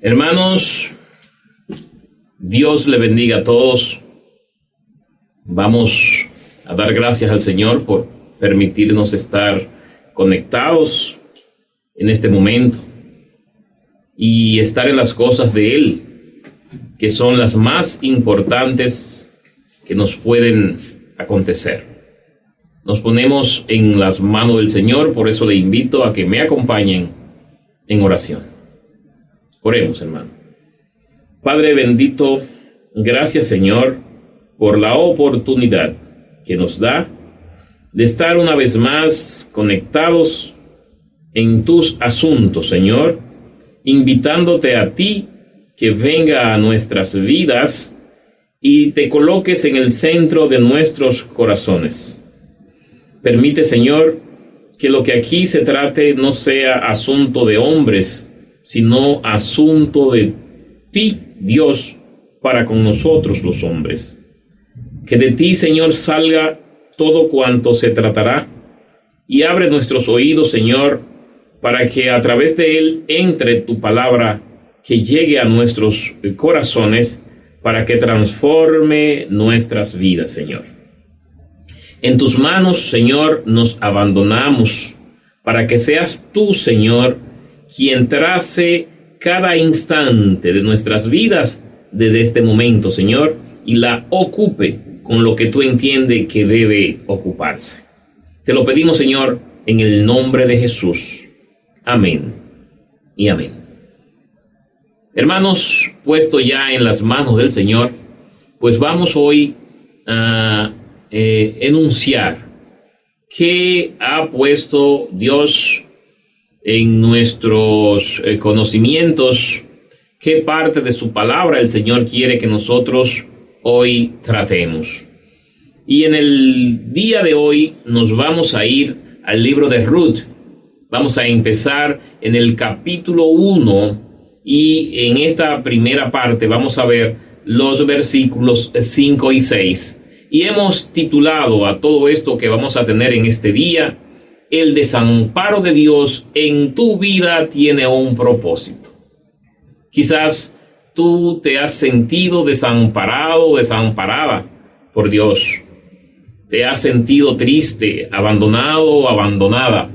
Hermanos, Dios le bendiga a todos. Vamos a dar gracias al Señor por permitirnos estar conectados en este momento y estar en las cosas de Él, que son las más importantes que nos pueden acontecer. Nos ponemos en las manos del Señor, por eso le invito a que me acompañen en oración. Oremos, hermano. Padre bendito, gracias, Señor, por la oportunidad que nos da de estar una vez más conectados en tus asuntos, Señor, invitándote a ti que venga a nuestras vidas y te coloques en el centro de nuestros corazones. Permite, Señor, que lo que aquí se trate no sea asunto de hombres, sino asunto de ti, Dios, para con nosotros los hombres. Que de ti, Señor, salga todo cuanto se tratará, y abre nuestros oídos, Señor, para que a través de él entre tu palabra, que llegue a nuestros corazones, para que transforme nuestras vidas, Señor. En tus manos, Señor, nos abandonamos, para que seas tú, Señor, quien trace cada instante de nuestras vidas desde este momento, Señor, y la ocupe con lo que tú entiendes que debe ocuparse. Te lo pedimos, Señor, en el nombre de Jesús. Amén y amén. Hermanos, puesto ya en las manos del Señor, pues vamos hoy a enunciar qué ha puesto Dios en nuestros conocimientos, qué parte de su palabra el Señor quiere que nosotros hoy tratemos. Y en el día de hoy nos vamos a ir al libro de Ruth. Vamos a empezar en el capítulo 1 y en esta primera parte vamos a ver los versículos 5 y 6. Y hemos titulado a todo esto que vamos a tener en este día: el desamparo de Dios en tu vida tiene un propósito. Quizás tú te has sentido desamparado o desamparada por Dios. Te has sentido triste, abandonado o abandonada.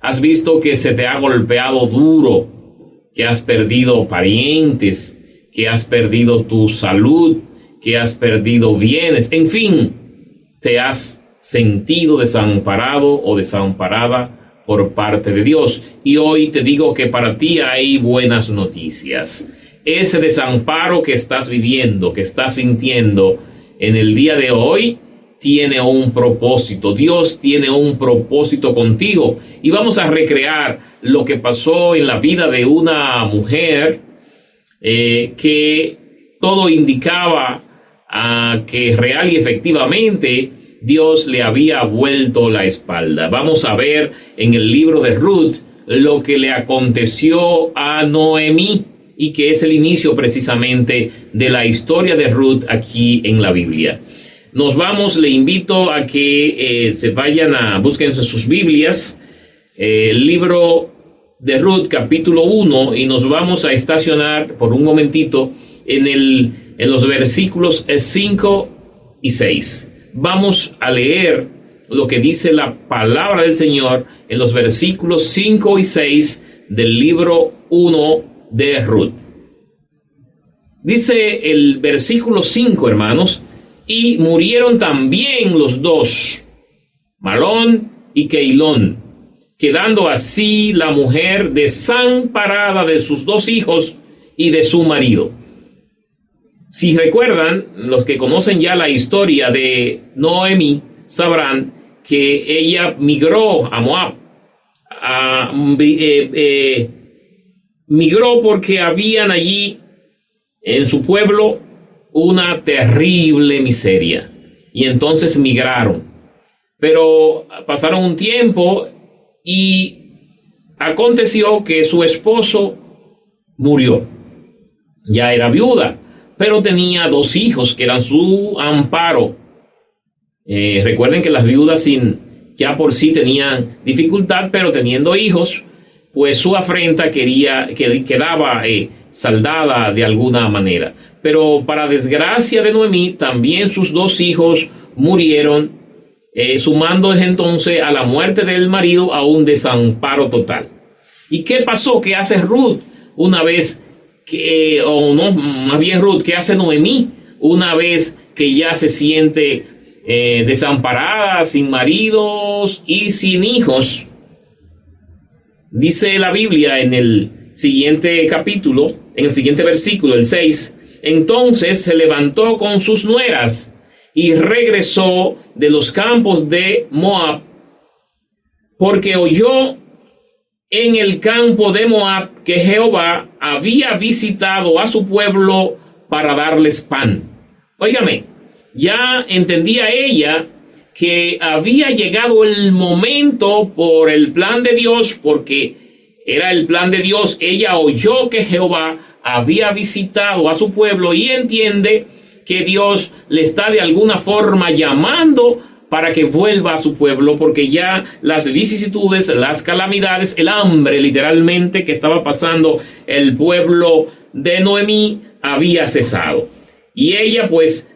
Has visto que se te ha golpeado duro, que has perdido parientes, que has perdido tu salud, que has perdido bienes. En fin, te has sentido desamparado o desamparada por parte de Dios. Y hoy te digo que para ti hay buenas noticias. Ese desamparo que estás viviendo, que estás sintiendo en el día de hoy, tiene un propósito. Dios tiene un propósito contigo. Y vamos a recrear lo que pasó en la vida de una mujer que todo indicaba a que real y efectivamente Dios le había vuelto la espalda. Vamos a ver en el libro de Ruth lo que le aconteció a Noemí, y que es el inicio precisamente de la historia de Ruth aquí en la Biblia. Nos vamos, le invito a que se vayan busquen sus Biblias, el libro de Ruth capítulo 1, y nos vamos a estacionar por un momentito en los versículos 5 y 6. Vamos a leer lo que dice la palabra del Señor en los versículos 5 y 6 del libro 1 de Ruth. Dice el versículo 5, hermanos: y murieron también los dos, Malón y Keilón, quedando así la mujer desamparada de sus dos hijos y de su marido. Si recuerdan, los que conocen ya la historia de Noemí, sabrán que ella migró a Moab. Migró porque habían allí en su pueblo una terrible miseria. Y entonces migraron. Pero pasaron un tiempo y aconteció que su esposo murió. Ya era viuda, pero tenía dos hijos que eran su amparo. Recuerden que las viudas ya por sí tenían dificultad, pero teniendo hijos, pues su afrenta quedaba saldada de alguna manera. Pero para desgracia de Noemí, también sus 2 hijos murieron, sumando entonces a la muerte del marido a un desamparo total. ¿Y qué pasó? ¿Qué hace Ruth una vez que, o no, más bien Ruth, qué hace Noemí una vez que ya se siente desamparada, sin maridos y sin hijos? Dice la Biblia en el siguiente capítulo, en el siguiente versículo, el 6, entonces se levantó con sus nueras y regresó de los campos de Moab, porque oyó en el campo de Moab que Jehová había visitado a su pueblo para darles pan. Óigame, ya entendía ella que había llegado el momento por el plan de Dios, porque era el plan de Dios. Ella oyó que Jehová había visitado a su pueblo y entiende que Dios le está de alguna forma llamando para que vuelva a su pueblo, porque ya las vicisitudes, las calamidades, el hambre literalmente que estaba pasando el pueblo de Noemí había cesado. Y ella pues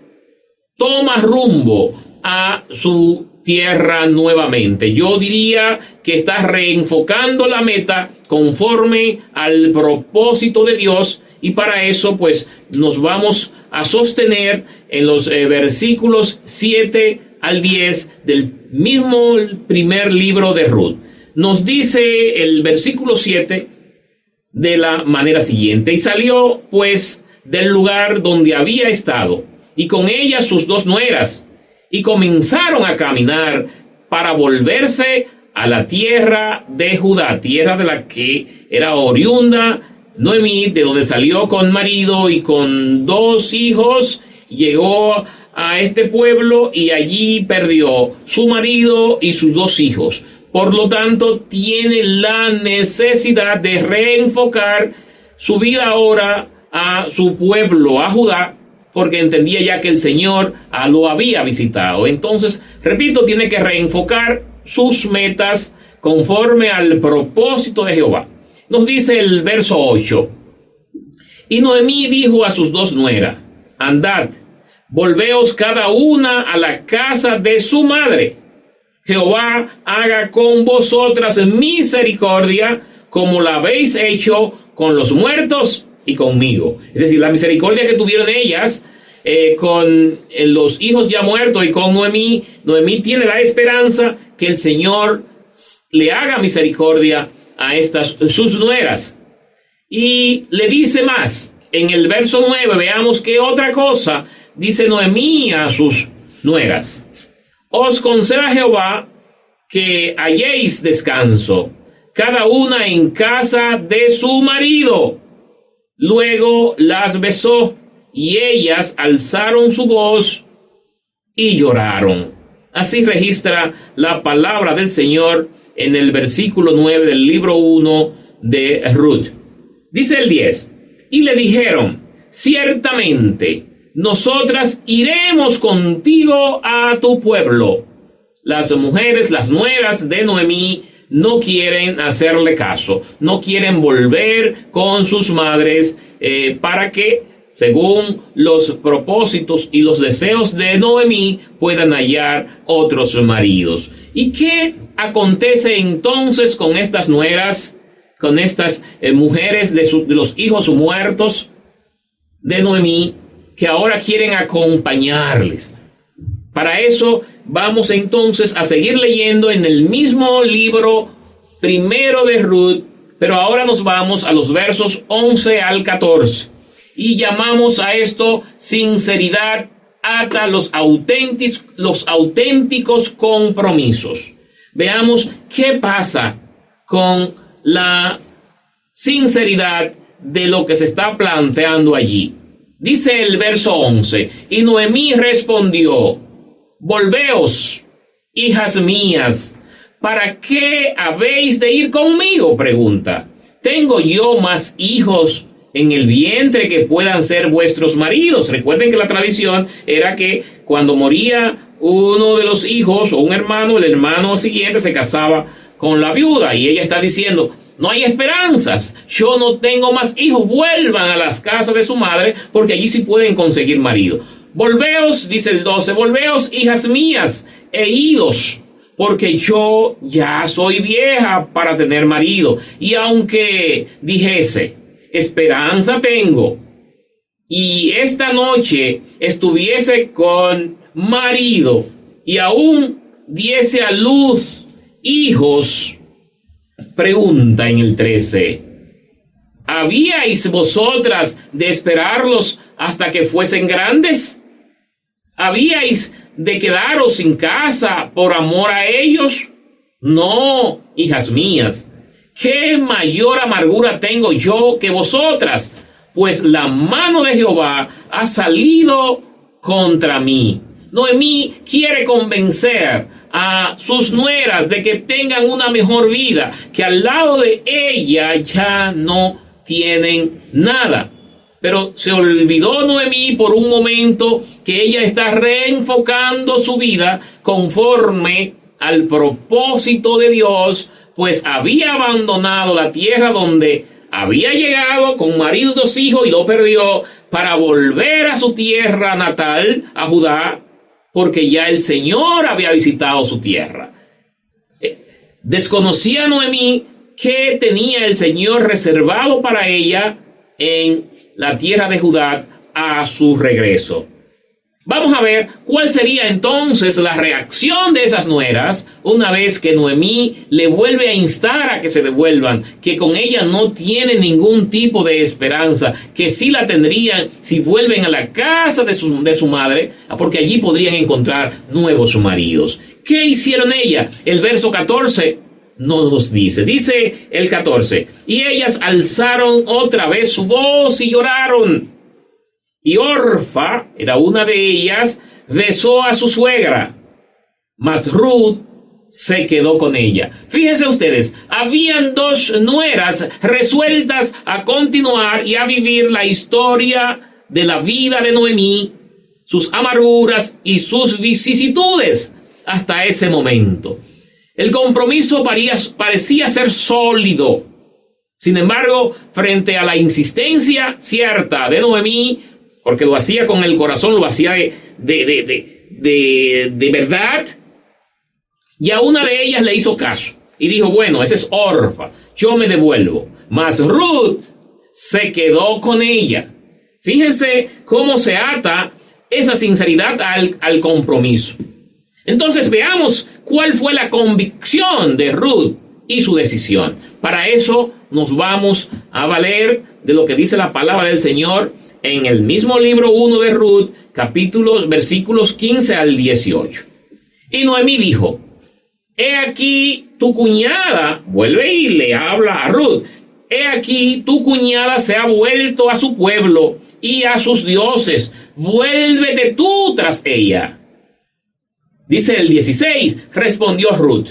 toma rumbo a su tierra nuevamente. Yo diría que está reenfocando la meta conforme al propósito de Dios, y para eso pues nos vamos a sostener en los versículos 7 al 10 del mismo primer libro de Ruth. Nos dice el versículo 7 de la manera siguiente: y salió pues del lugar donde había estado, y con ella sus 2 nueras, y comenzaron a caminar para volverse a la tierra de Judá, tierra de la que era oriunda Noemí, de donde salió con marido y con 2 hijos. Llegó a este pueblo y allí perdió su marido y sus 2 hijos. Por lo tanto, tiene la necesidad de reenfocar su vida ahora a su pueblo, a Judá, porque entendía ya que el Señor lo había visitado. Entonces, repito, tiene que reenfocar sus metas conforme al propósito de Jehová. Nos dice el verso 8: y Noemí dijo a sus 2 nueras: andad, volveos cada una a la casa de su madre. Jehová haga con vosotras misericordia, como la habéis hecho con los muertos y conmigo. Es decir, la misericordia que tuvieron ellas con los hijos ya muertos y con Noemí. Noemí tiene la esperanza que el Señor le haga misericordia a estas sus nueras. Y le dice más, en el verso 9, veamos qué otra cosa dice Noemí a sus nueras: os conceda Jehová que halléis descanso, cada una en casa de su marido. Luego las besó, y ellas alzaron su voz y lloraron. Así registra la palabra del Señor en el versículo 9 del libro 1 de Ruth. Dice el 10: y le dijeron: ciertamente, nosotras iremos contigo a tu pueblo. Las mujeres, las nueras de Noemí, no quieren hacerle caso, no quieren volver con sus madres para que, según los propósitos y los deseos de Noemí, puedan hallar otros maridos. ¿Y qué acontece entonces con estas nueras, con estas mujeres de los hijos muertos de Noemí, que ahora quieren acompañarles? Para eso vamos entonces a seguir leyendo en el mismo libro primero de Ruth, pero ahora nos vamos a los versos 11 al 14 y llamamos a esto: sinceridad ata los auténticos compromisos. Veamos qué pasa con la sinceridad de lo que se está planteando allí. Dice el verso 11: y Noemí respondió: volveos, hijas mías, ¿para qué habéis de ir conmigo? Pregunta. ¿Tengo yo más hijos en el vientre que puedan ser vuestros maridos? Recuerden que la tradición era que cuando moría uno de los hijos o un hermano, el hermano siguiente se casaba con la viuda, y ella está diciendo: no hay esperanzas, yo no tengo más hijos, vuelvan a las casas de su madre, porque allí sí pueden conseguir marido. Volveos, dice el 12, volveos, hijas mías, e idos, porque yo ya soy vieja para tener marido. Y aunque dijese, esperanza tengo, y esta noche estuviese con marido, y aún diese a luz hijos, pregunta en el 13, ¿habíais vosotras de esperarlos hasta que fuesen grandes? ¿Habíais de quedaros sin casa por amor a ellos? No, hijas mías, ¿qué mayor amargura tengo yo que vosotras? Pues la mano de Jehová ha salido contra mí. Noemí quiere convencer a sus nueras de que tengan una mejor vida, que al lado de ella ya no tienen nada. Pero se olvidó Noemí por un momento que ella está reenfocando su vida conforme al propósito de Dios, pues había abandonado la tierra donde había llegado con marido y 2 hijos y lo perdió, para volver a su tierra natal, a Judá, porque ya el Señor había visitado su tierra. Desconocía Noemí que tenía el Señor reservado para ella en la tierra de Judá a su regreso. Vamos a ver cuál sería entonces la reacción de esas nueras una vez que Noemí le vuelve a instar a que se devuelvan, que con ella no tiene ningún tipo de esperanza, que sí la tendrían si vuelven a la casa de su madre, porque allí podrían encontrar nuevos maridos. ¿Qué hicieron ella? El verso 14 nos dice el 14, y ellas alzaron otra vez su voz y lloraron. Y Orfa, era una de ellas, besó a su suegra, mas Ruth se quedó con ella. Fíjense ustedes, habían 2 nueras resueltas a continuar y a vivir la historia de la vida de Noemí, sus amarguras y sus vicisitudes hasta ese momento. El compromiso parecía ser sólido. Sin embargo, frente a la insistencia cierta de Noemí, porque lo hacía con el corazón, lo hacía de verdad, y a una de ellas le hizo caso y dijo, bueno, esa es Orfa, yo me devuelvo. Mas Ruth se quedó con ella. Fíjense cómo se ata esa sinceridad al compromiso. Entonces veamos cuál fue la convicción de Ruth y su decisión. Para eso nos vamos a valer de lo que dice la palabra del Señor en el mismo libro 1 de Ruth, versículos 15 al 18. Y Noemí dijo, he aquí tu cuñada, vuelve y le habla a Ruth, he aquí tu cuñada se ha vuelto a su pueblo y a sus dioses, vuélvete tú tras ella. Dice el 16, respondió Ruth,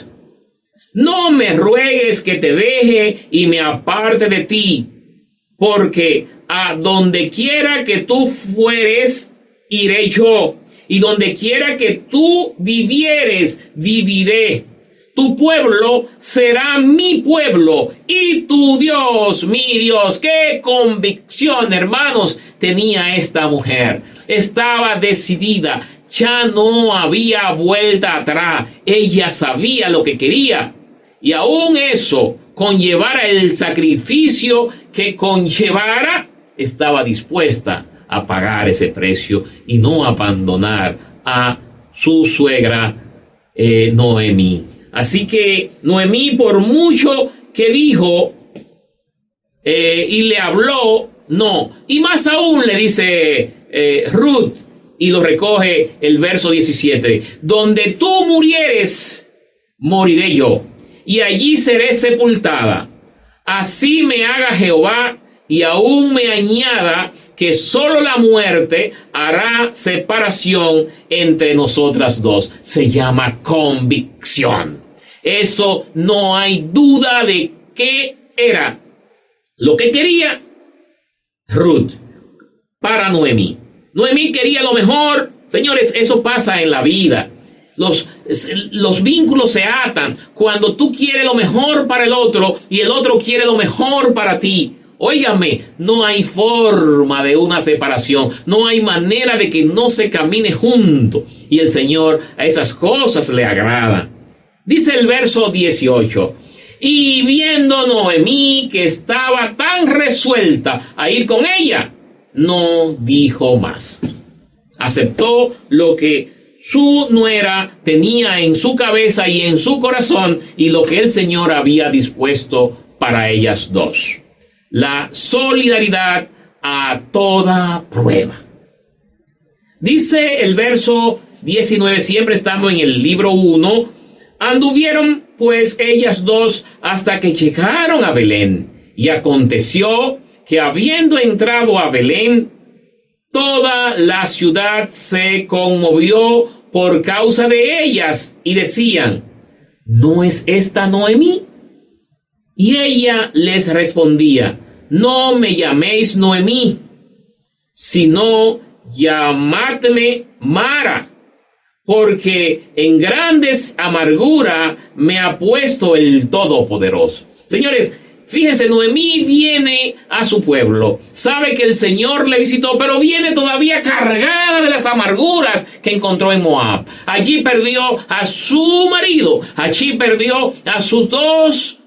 no me ruegues que te deje y me aparte de ti, porque a donde quiera que tú fueres, iré yo, y donde quiera que tú vivieres, viviré. Tu pueblo será mi pueblo, y tu Dios, mi Dios. ¡Qué convicción, hermanos, tenía esta mujer! Estaba decidida, ya no había vuelta atrás. Ella sabía lo que quería, y aún eso conllevara el sacrificio que conllevara, estaba dispuesta a pagar ese precio y no abandonar a su suegra Noemí. Así que Noemí, por mucho que dijo y le habló, no. Y más aún le dice Ruth, y lo recoge el verso 17, donde tú murieres, moriré yo, y allí seré sepultada. Así me haga Jehová, y aún me añada que solo la muerte hará separación entre nosotras dos. Se llama convicción. Eso no hay duda de qué era lo que quería Ruth para Noemí. Noemí quería lo mejor. Señores, eso pasa en la vida. Los vínculos se atan cuando tú quieres lo mejor para el otro y el otro quiere lo mejor para ti. Óigame, no hay forma de una separación, no hay manera de que no se camine junto. Y el Señor a esas cosas le agrada. Dice el verso 18, y viendo Noemí que estaba tan resuelta a ir con ella, no dijo más. Aceptó lo que su nuera tenía en su cabeza y en su corazón y lo que el Señor había dispuesto para ellas dos. La solidaridad a toda prueba. Dice el verso 19, siempre estamos en el libro 1, anduvieron pues ellas dos hasta que llegaron a Belén. Y aconteció que habiendo entrado a Belén, toda la ciudad se conmovió por causa de ellas y decían, ¿no es esta Noemí? Y ella les respondía, no me llaméis Noemí, sino llamadme Mara, porque en grandes amargura me ha puesto el Todopoderoso. Señores, fíjense, Noemí viene a su pueblo, sabe que el Señor le visitó, pero viene todavía cargada de las amarguras que encontró en Moab. Allí perdió a su marido, allí perdió a sus dos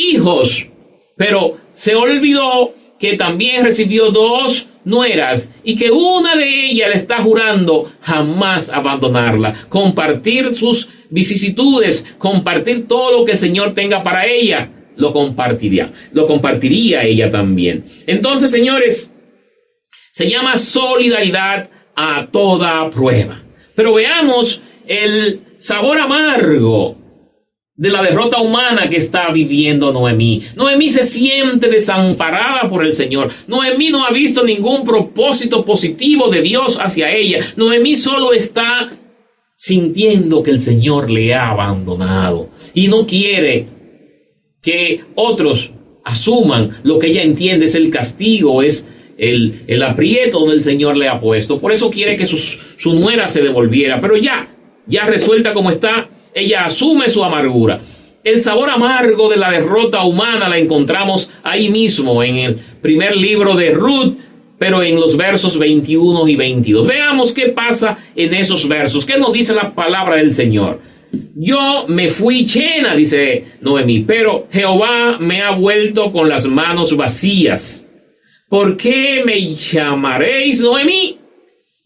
hijos, pero se olvidó que también recibió dos nueras y que una de ellas le está jurando jamás abandonarla, compartir sus vicisitudes, compartir todo lo que el Señor tenga para ella. Lo compartiría ella también. Entonces, señores, se llama solidaridad a toda prueba. Pero veamos el sabor amargo de la derrota humana que está viviendo Noemí. Noemí se siente desamparada por el Señor. Noemí no ha visto ningún propósito positivo de Dios hacia ella. Noemí solo está sintiendo que el Señor le ha abandonado y no quiere que otros asuman lo que ella entiende es el castigo, es el aprieto donde el Señor le ha puesto. Por eso quiere que su nuera se devolviera, pero ya resuelta como está, ella asume su amargura. El sabor amargo de la derrota humana la encontramos ahí mismo en el primer libro de Ruth, pero en los versos 21 y 22. Veamos qué pasa en esos versos. ¿Qué nos dice la palabra del Señor? Yo me fui llena, dice Noemí, pero Jehová me ha vuelto con las manos vacías. ¿Por qué me llamaréis Noemí?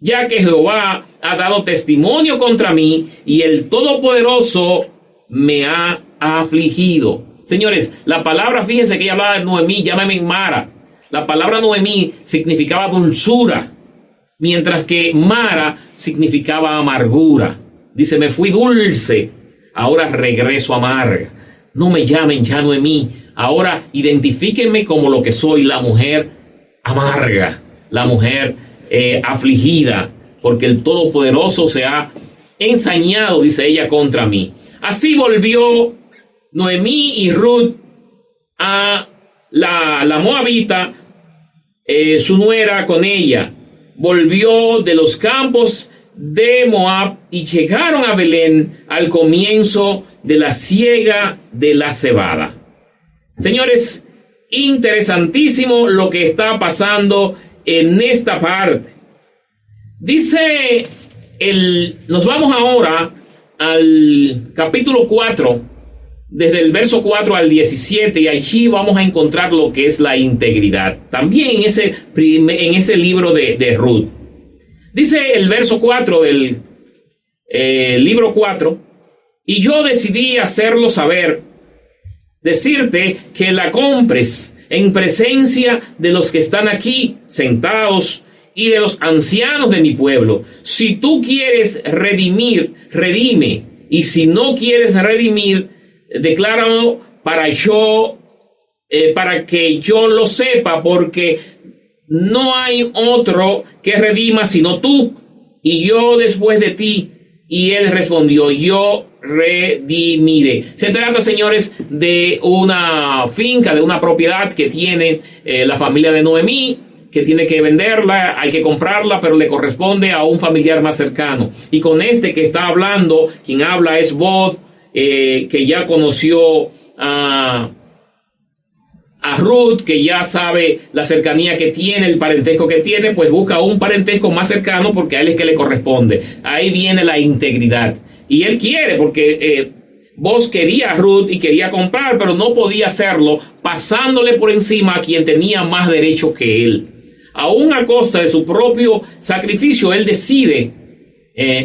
Ya que Jehová ha dado testimonio contra mí y el Todopoderoso me ha afligido. Señores, la palabra, fíjense que ella hablaba de Noemí, llámame Mara. La palabra Noemí significaba dulzura, mientras que Mara significaba amargura. Dice, me fui dulce, ahora regreso amarga. No me llamen ya Noemí, ahora identifíquenme como lo que soy, la mujer amarga, la mujer afligida, porque el Todopoderoso se ha ensañado, dice ella, contra mí. Así volvió Noemí y Ruth a la moabita, su nuera con ella. Volvió de los campos de Moab y llegaron a Belén al comienzo de la siega de la cebada. Señores, interesantísimo lo que está pasando en esta parte. Dice nos vamos ahora al capítulo 4, desde el verso 4 al 17, y allí vamos a encontrar lo que es la integridad. También en ese libro de Ruth. Dice el verso 4 del libro 4, y yo decidí hacerlo saber, decirte que la compres en presencia de los que están aquí sentados y de los ancianos de mi pueblo. Si tú quieres redimir, redime, y si no quieres redimir, decláralo para que yo lo sepa, porque no hay otro que redima sino tú, y yo después de ti. Y él respondió, yo redimiré. Se trata, señores, de una finca, de una propiedad que tiene la familia de Noemí, que tiene que venderla, hay que comprarla, pero le corresponde a un familiar más cercano. Y con este que está hablando, quien habla es Boaz, que ya conoció a Ruth, que ya sabe la cercanía que tiene, el parentesco que tiene, pues busca un parentesco más cercano porque a él es que le corresponde. Ahí viene la integridad. Y él quiere, porque Boaz quería a Ruth y quería comprar, pero no podía hacerlo pasándole por encima a quien tenía más derecho que él. Aún a costa de su propio sacrificio, él decide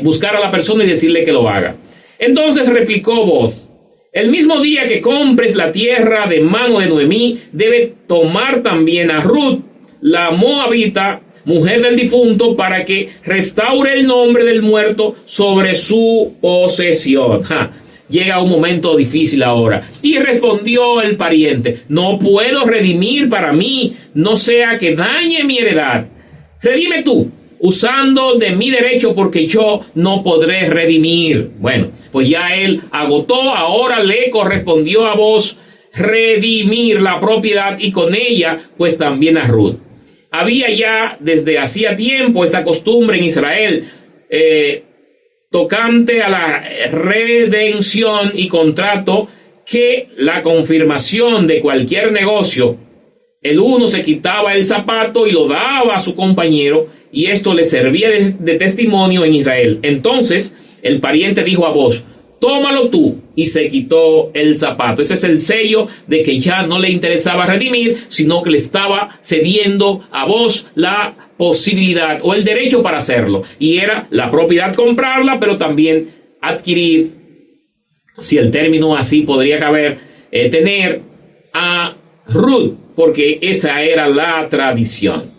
buscar a la persona y decirle que lo haga. Entonces replicó Boaz: el mismo día que compres la tierra de mano de Noemí, debe tomar también a Ruth, la moabita, mujer del difunto, para que restaure el nombre del muerto sobre su posesión. Llega un momento difícil ahora. Y respondió el pariente: no puedo redimir para mí, no sea que dañe mi heredad. Redime tú, usando de mi derecho, porque yo no podré redimir. Bueno, pues ya él agotó, ahora le correspondió a Boaz redimir la propiedad y con ella pues también a Ruth. Había ya desde hacía tiempo esta costumbre en Israel tocante a la redención y contrato, que la confirmación de cualquier negocio, el uno se quitaba el zapato y lo daba a su compañero, y esto le servía de testimonio en Israel. Entonces el pariente dijo a Boaz: tómalo tú, y se quitó el zapato. Ese es el sello de que ya no le interesaba redimir, sino que le estaba cediendo a Boaz la posibilidad o el derecho para hacerlo, y era la propiedad comprarla, pero también adquirir, si el término así podría caber, tener a Ruth, porque esa era la tradición.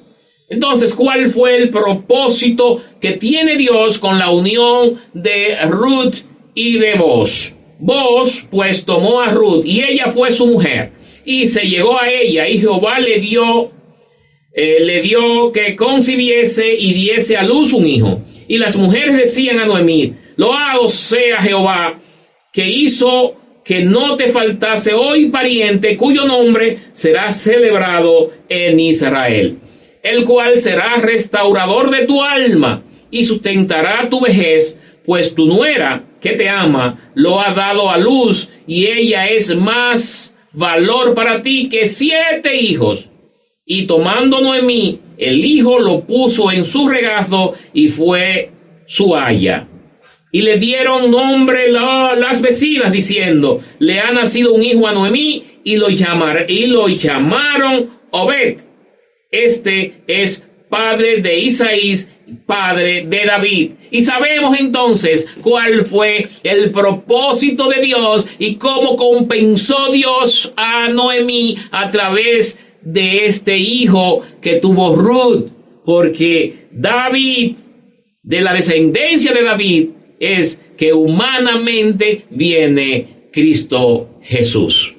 Entonces, ¿cuál fue el propósito que tiene Dios con la unión de Ruth y de Boaz? Boaz pues tomó a Ruth, y ella fue su mujer, y se llegó a ella, y Jehová le dio que concibiese y diese a luz un hijo. Y las mujeres decían a Noemí: loado sea Jehová, que hizo que no te faltase hoy pariente, cuyo nombre será celebrado en Israel, el cual será restaurador de tu alma y sustentará tu vejez, pues tu nuera, que te ama, lo ha dado a luz, y ella es más valor para ti que 7 hijos. Y tomando Noemí el hijo, lo puso en su regazo, y fue su aya. Y le dieron nombre las vecinas, diciendo: le ha nacido un hijo a Noemí, y lo llamaron Obed. Este es padre de Isaí, padre de David. Y sabemos entonces cuál fue el propósito de Dios y cómo compensó Dios a Noemí a través de este hijo que tuvo Ruth, porque David, de la descendencia de David, es que humanamente viene Cristo Jesús.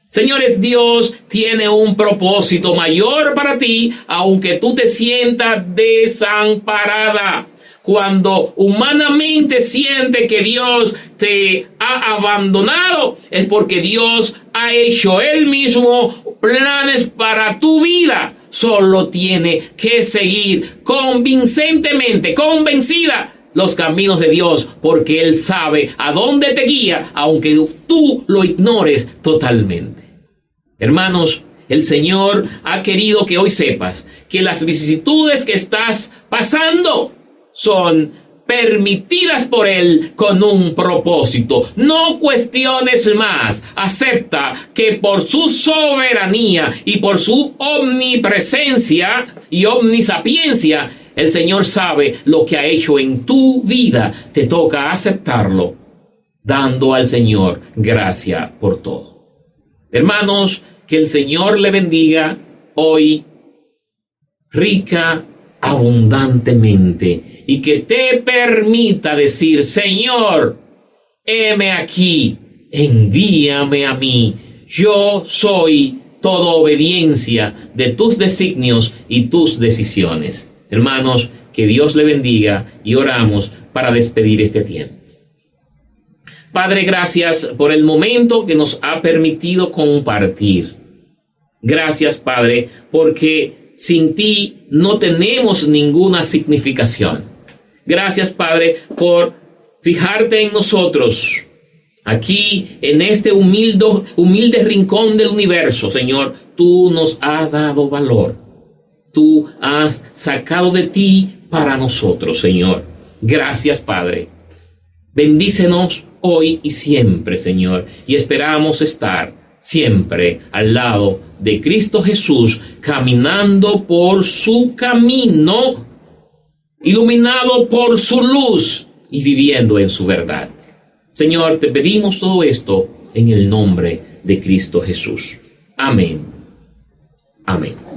Señores, Dios tiene un propósito mayor para ti, aunque tú te sientas desamparada. Cuando humanamente sientes que Dios te ha abandonado, es porque Dios ha hecho Él mismo planes para tu vida. Solo tiene que seguir convincentemente, convencida, los caminos de Dios, porque Él sabe a dónde te guía, aunque tú lo ignores totalmente. Hermanos, el Señor ha querido que hoy sepas que las vicisitudes que estás pasando son permitidas por Él con un propósito. No cuestiones más. Acepta que por su soberanía y por su omnipresencia y omnisapiencia, el Señor sabe lo que ha hecho en tu vida. Te toca aceptarlo, dando al Señor gracia por todo. Hermanos, que el Señor le bendiga hoy rica, abundantemente, y que te permita decir: Señor, heme aquí, envíame a mí. Yo soy toda obediencia de tus designios y tus decisiones. Hermanos, que Dios le bendiga, y oramos para despedir este tiempo. Padre, gracias por el momento que nos ha permitido compartir. Gracias, Padre, porque sin ti no tenemos ninguna significación. Gracias, Padre, por fijarte en nosotros, aquí en este humilde rincón del universo. Señor, tú nos has dado valor. Tú has sacado de ti para nosotros, Señor. Gracias, Padre. Bendícenos hoy y siempre, Señor, y esperamos estar siempre al lado de Cristo Jesús, caminando por su camino, iluminado por su luz y viviendo en su verdad. Señor, te pedimos todo esto en el nombre de Cristo Jesús. Amén. Amén.